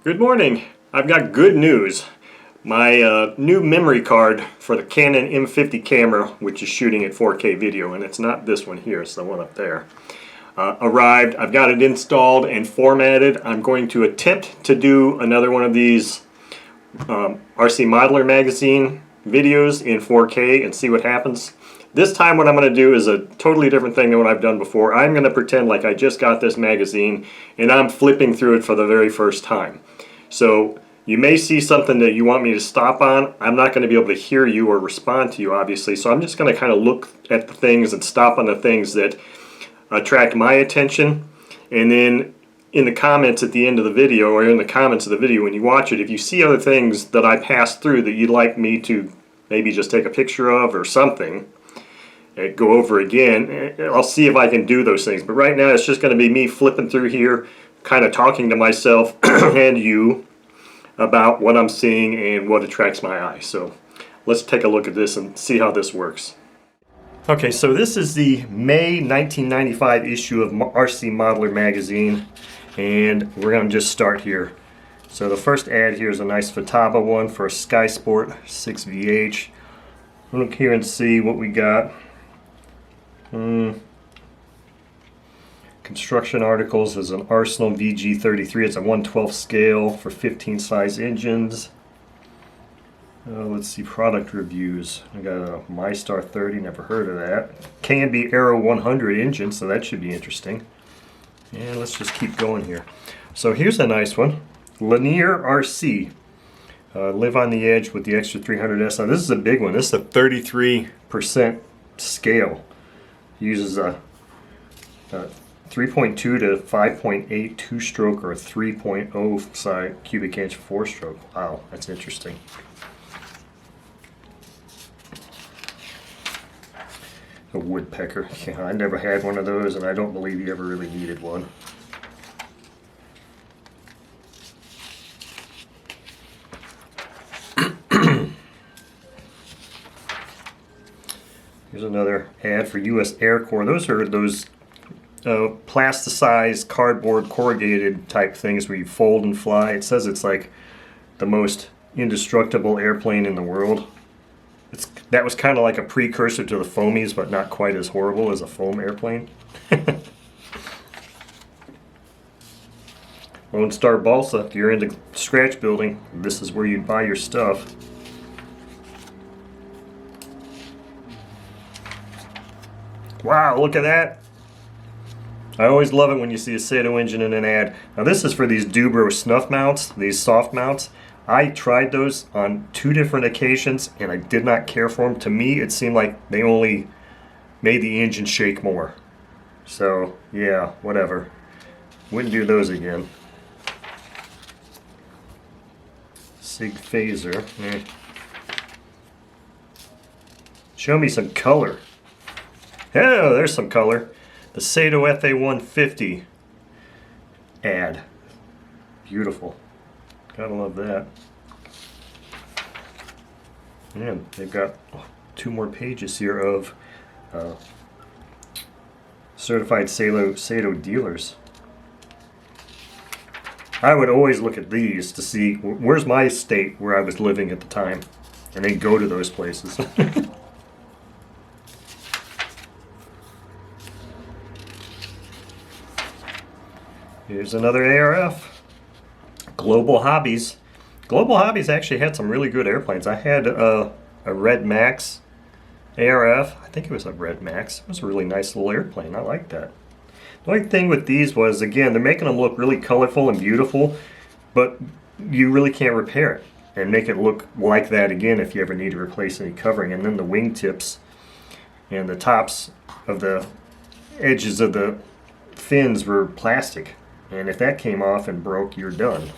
Good morning. I've got good news. My new memory card for the Canon M50 camera, which is shooting at 4K video, and it's not this one here, it's the one up there, arrived. I've got it installed and formatted. I'm going to attempt to do another one of these RCModeler magazine videos in 4K and see what happens. This time what I'm going to do is a totally different thing than what I've done before. I'm going to pretend like I just got this magazine and I'm flipping through it for the very first time. So you may see something that you want me to stop on. I'm not going to be able to hear you or respond to you, obviously, so I'm just going to kind of look at the things and stop on the things that attract my attention. And then in the comments at the end of the video, or in the comments of the video when you watch it, if you see other things that I passed through that you'd like me to maybe just take a picture of or something, go over again, I'll see if I can do those things. But right now it's just going to be me flipping through here, kind of talking to myself and you about what I'm seeing and what attracts my eye. So let's take a look at this and see how this works. Okay, so this is the May 1995 issue of RCModeler magazine, and we're going to just start here. So the first ad here is a nice Futaba one for a Sky Sport 6VH. Look here and see what we got. Construction articles is an Arsenal VG33. It's a 1/12 scale for 15 size engines. Let's see, product reviews. I got a MyStar 30, never heard of that. Canby Aero 100 engine, so that should be interesting. And let's just keep going here. So here's a nice one. Lanier RC. Live on the edge with the extra 300S. Now this is a big one. This is a 33% scale. Uses a 3.2 to 5.8 two-stroke or a 3.0 side cubic inch four-stroke. Wow, that's interesting. A woodpecker. Yeah, I never had one of those, and I don't believe you ever really needed one. Here's another ad for U.S. Air Corps. Those are those plasticized cardboard corrugated type things where you fold and fly. It says it's like the most indestructible airplane in the world. That was kind of like a precursor to the foamies, but not quite as horrible as a foam airplane. Lone Star Balsa, if you're into scratch building, this is where you'd buy your stuff. Wow, look at that. I always love it when you see a Sato engine in an ad. Now this is for these Dubro snuff mounts, these soft mounts. I tried those on 2 different occasions and I did not care for them. To me, it seemed like they only made the engine shake more. So, yeah, whatever. Wouldn't do those again. Sig Phaser. Show me some color. Oh, there's some color. The Sato FA150 ad. Beautiful. Gotta love that. And they've got 2 more pages here of certified Sato dealers. I would always look at these to see where's my state where I was living at the time, and then go to those places. Here's another ARF. Global Hobbies. Global Hobbies actually had some really good airplanes. I had a Red Max ARF. I think it was a Red Max. It was a really nice little airplane. I like that. The only thing with these was, again, they're making them look really colorful and beautiful, but you really can't repair it and make it look like that again if you ever need to replace any covering. And then the wingtips and the tops of the edges of the fins were plastic. And if that came off and broke, you're done.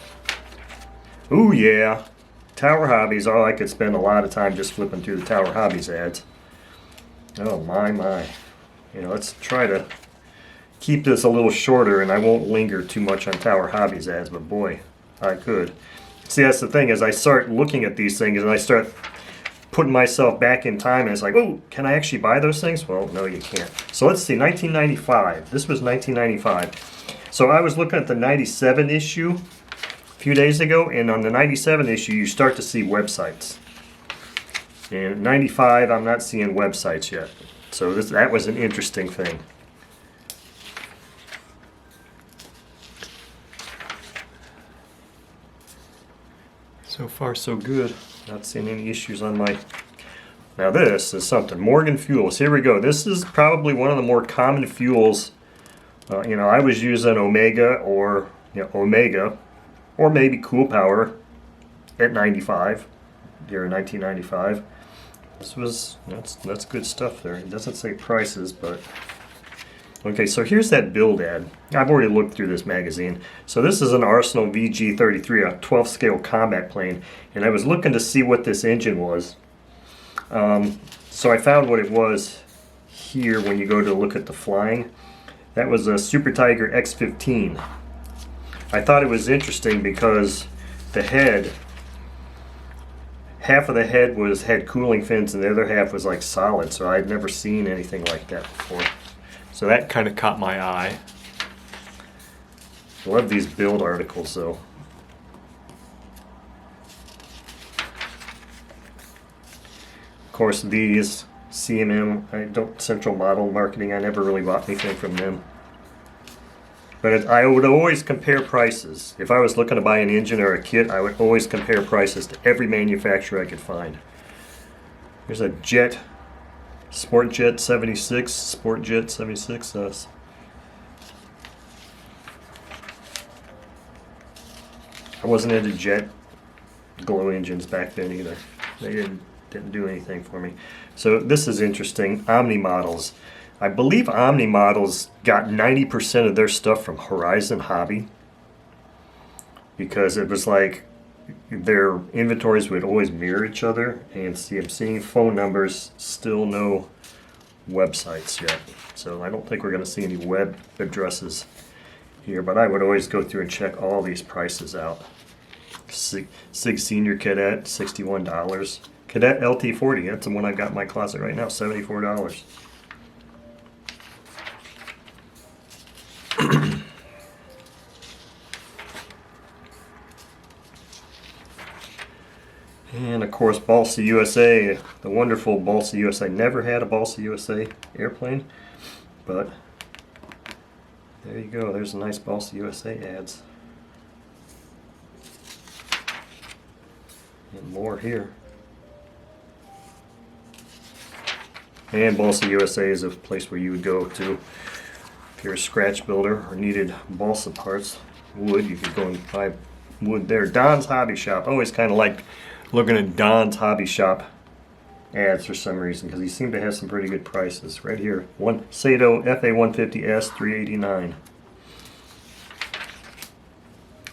Ooh, yeah. Tower Hobbies. Oh, I could spend a lot of time just flipping through the Tower Hobbies ads. Oh, my. You know, let's try to keep this a little shorter, and I won't linger too much on Tower Hobbies ads, but boy, I could. See, that's the thing, as I start looking at these things and I start putting myself back in time, and it's like, oh, can I actually buy those things? Well, no, you can't. So let's see, 1995. This was 1995. So I was looking at the 97 issue. If few days ago, and on the 97 issue you start to see websites. And 95 I'm not seeing websites yet. So that was an interesting thing. So far so good. Not seeing any issues on my... Now this is something. Morgan Fuels. Here we go. This is probably one of the more common fuels. You know, I was using Omega or Omega, or maybe Cool Power at 95, year 1995. This was that's good stuff there. It doesn't say prices, but okay. So here's that build ad. I've already looked through this magazine. So this is an Arsenal VG-33, a 12 scale combat plane, and I was looking to see what this engine was. So I found what it was here when you go to look at the flying. That was a Super Tiger X15. I thought it was interesting because the head, half of the head had cooling fins and the other half was like solid, so I'd never seen anything like that before. So that kind of caught my eye. I love these build articles though. Of course these CMM, Central Model Marketing, I never really bought anything from them. But I would always compare prices. If I was looking to buy an engine or a kit, I would always compare prices to every manufacturer I could find. There's a jet, Sport Jet 76, I wasn't into jet glow engines back then either. They didn't do anything for me. So this is interesting. Omni Models. I believe Omni Models got 90% of their stuff from Horizon Hobby, because it was like their inventories would always mirror each other. And see, I'm seeing phone numbers, still no websites yet. So I don't think we're going to see any web addresses here, but I would always go through and check all these prices out. Sig Senior Cadet, $61. Cadet LT40, that's the one I've got in my closet right now, $74. And of course Balsa USA, the wonderful Balsa USA. Never had a Balsa USA airplane, but there you go, there's a nice Balsa USA ads. And more here. And Balsa USA is a place where you would go to if you're a scratch builder or needed balsa parts, wood. You could go and buy wood there. Don's Hobby Shop. I always kind of liked looking at Don's Hobby Shop ads for some reason, because he seemed to have some pretty good prices. Right here, one Sato FA150S, $389.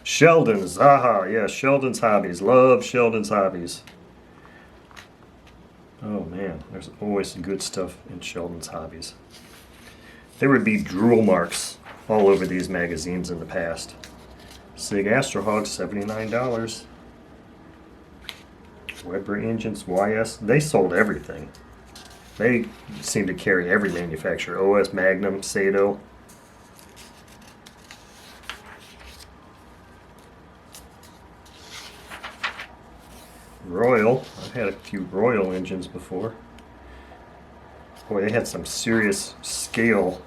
Sheldon's, yeah, Sheldon's Hobbies. Love Sheldon's Hobbies. Oh man, there's always some good stuff in Sheldon's Hobbies. There would be drool marks all over these magazines in the past. Sig Astrohawk, $79. Weber Engines, YS, they sold everything. They seem to carry every manufacturer. OS, Magnum, Sato. Royal, I've had a few Royal engines before. Boy, they had some serious scale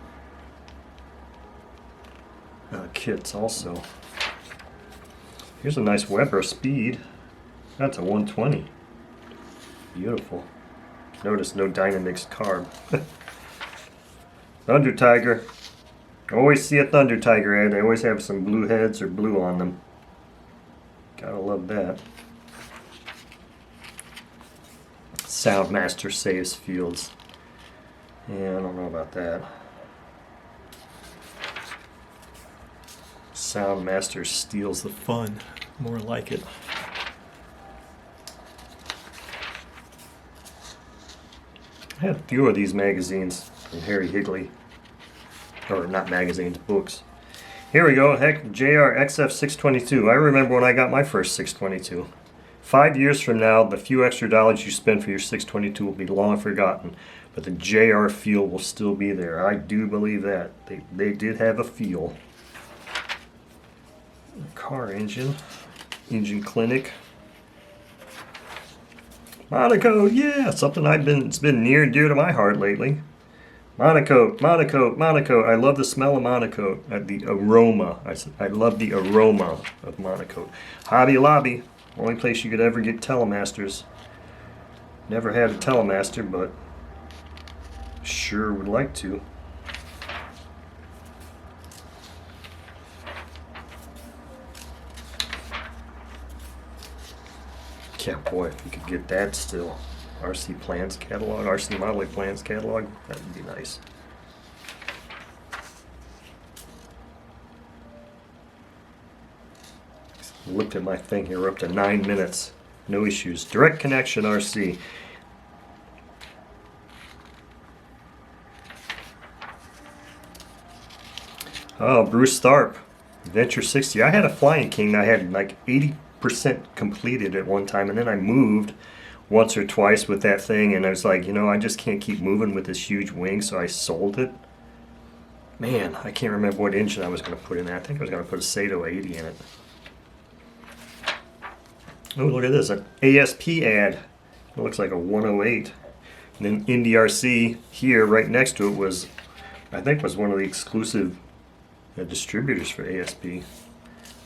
kits also. Here's a nice Weber Speed. That's a 120. Beautiful. Notice no Dynamix carb. Thunder Tiger. Always see a Thunder Tiger ad. They always have some blue heads or blue on them. Gotta love that. Soundmaster saves fields. Yeah, I don't know about that. Soundmaster steals the fun. More like it. I had a few of these magazines from Harry Higley. Or not magazines, books. Here we go. Heck, JR XF622. I remember when I got my first 622. 5 years from now, the few extra dollars you spend for your 622 will be long forgotten, but the JR feel will still be there. I do believe that. They did have a feel. Car engine. Engine Clinic. Monocoat, yeah, something it's been near and dear to my heart lately. Monocoat, Monocoat, Monocoat. I love the smell of Monocoat. The aroma. I love the aroma of Monocoat. Hobby Lobby, only place you could ever get Telemasters. Never had a Telemaster, but sure would like to. Yeah, boy, if you could get that still. RC Plans catalog, RC Modeling Plans catalog, that would be nice. Looked at my thing here, we're up to 9 minutes. No issues. Direct connection RC. Oh, Bruce Tharp, Adventure 60. I had a Flying King. I had like 80% completed at one time, and then I moved once or twice with that thing, and I was like, you know, I just can't keep moving with this huge wing, so I sold it. Man, I can't remember what engine I was going to put in that. I think I was going to put a Sato 80 in it. Oh, look at this, an ASP ad. It looks like a 108. And then Indy RC here, right next to it, was, I think, was one of the exclusive distributors for ASP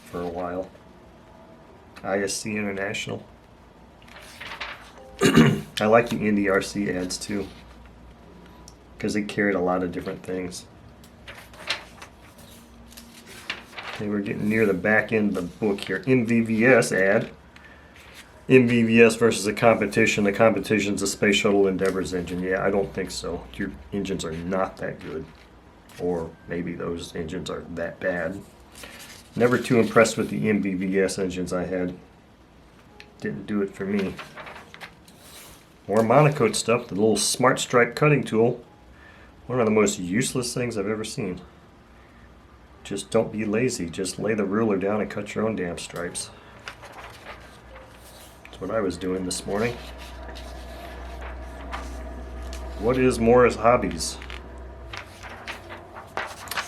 for a while. ISC International. I like the Indy RC ads too, because they carried a lot of different things. Okay, we're getting near the back end of the book here. MVVS ad. MVVS versus the competition. The competition's a Space Shuttle Endeavour's engine. Yeah, I don't think so. Your engines are not that good. Or maybe those engines are that bad. Never too impressed with the MVVS engines I had. Didn't do it for me. More Monocoat stuff, the little Smart Stripe cutting tool. One of the most useless things I've ever seen. Just don't be lazy. Just lay the ruler down and cut your own damn stripes. That's what I was doing this morning. What is Morris Hobbies?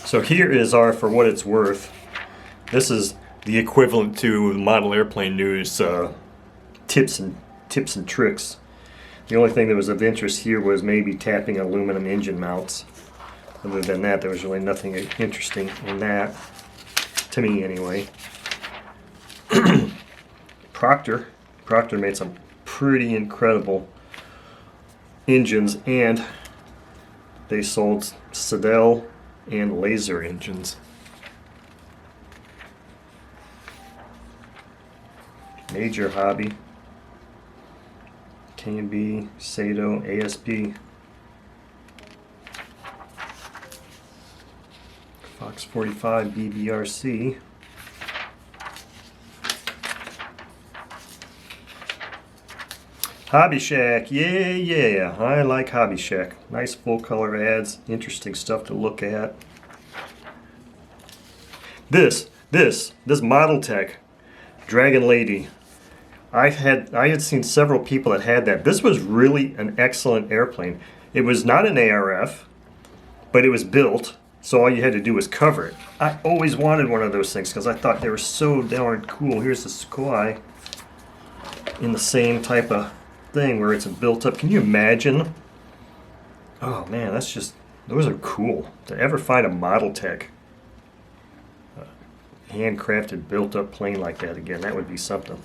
So here is our For What It's Worth. This is the equivalent to Model Airplane News tips and tricks. The only thing that was of interest here was maybe tapping aluminum engine mounts. Other than that, there was really nothing interesting in that, to me anyway. Proctor made some pretty incredible engines, and they sold Sedell and laser engines. Major Hobby. K&B, Sato, ASP, Fox 45, BBRC, Hobby Shack, yeah, I like Hobby Shack. Nice full color ads, interesting stuff to look at. This Model Tech Dragon Lady. I had seen several people that had that. This was really an excellent airplane. It was not an ARF, but it was built, so all you had to do was cover it. I always wanted one of those things because I thought they were so darn cool. Here's the Sequoia in the same type of thing where it's built up. Can you imagine? Oh man, those are cool. To ever find a Model Tech handcrafted, built up plane like that again, that would be something.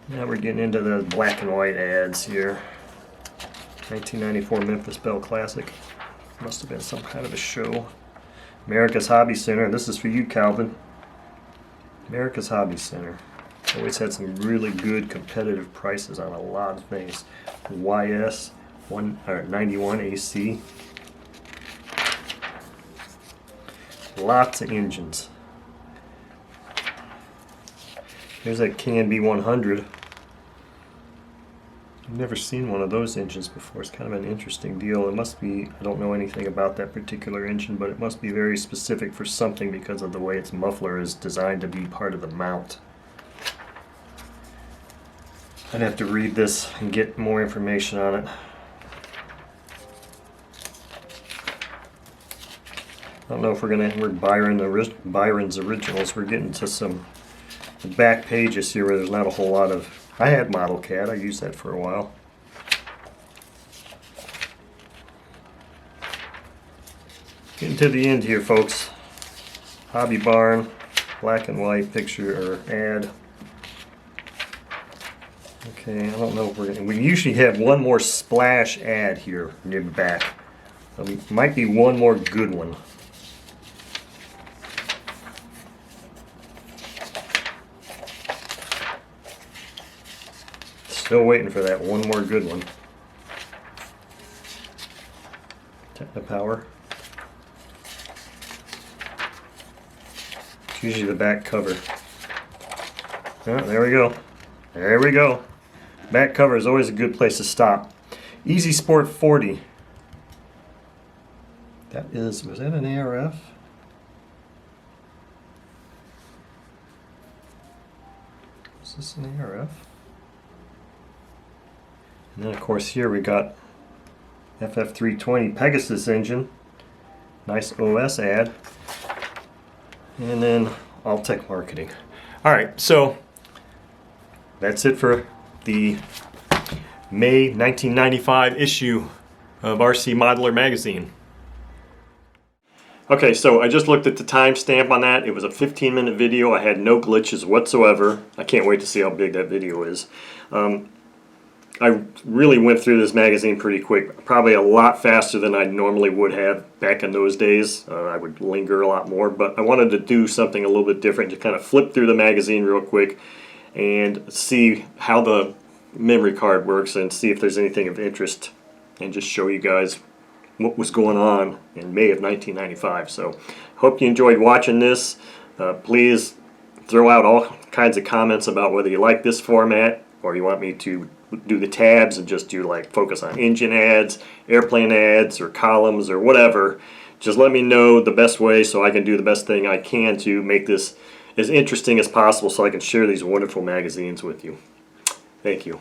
Now we're getting into the black and white ads here. 1994 Memphis Belle Classic. Must have been some kind of a show. America's Hobby Center. This is for you, Calvin. America's Hobby Center. Always had some really good competitive prices on a lot of things. YS 91 AC. Lots of engines. Here's that K&B 100. I've never seen one of those engines before. It's kind of an interesting deal. It must be, I don't know anything about that particular engine, but it must be very specific for something because of the way its muffler is designed to be part of the mount. I'd have to read this and get more information on it. I don't know if we're Byron's Originals. We're getting to some the back pages here where there's not a whole lot of... I had Model CAD, I used that for a while. Getting to the end here, folks. Hobby Barn, black and white picture or ad. Okay, I don't know if we're gonna... We usually have one more splash ad here near the back. Might be one more good one. Still waiting for that one more good one. Technopower. It's usually the back cover. Oh, there we go. There we go. Back cover is always a good place to stop. Easy Sport 40. That is, was that an ARF? Is this an ARF? And then of course here we got FF320 Pegasus engine. Nice OS ad. And then Alltech Marketing. Alright, so that's it for the May 1995 issue of RCModeler magazine. Okay, so I just looked at the timestamp on that. It was a 15-minute video. I had no glitches whatsoever. I can't wait to see how big that video is. I really went through this magazine pretty quick, probably a lot faster than I normally would have back in those days. I would linger a lot more, but I wanted to do something a little bit different, to kind of flip through the magazine real quick and see how the memory card works and see if there's anything of interest, and just show you guys what was going on in May of 1995. So hope you enjoyed watching this. Please throw out all kinds of comments about whether you like this format or you want me to do the tabs and just do like focus on engine ads, airplane ads, or columns or whatever. Just let me know the best way so I can do the best thing I can to make this as interesting as possible so I can share these wonderful magazines with you. Thank you.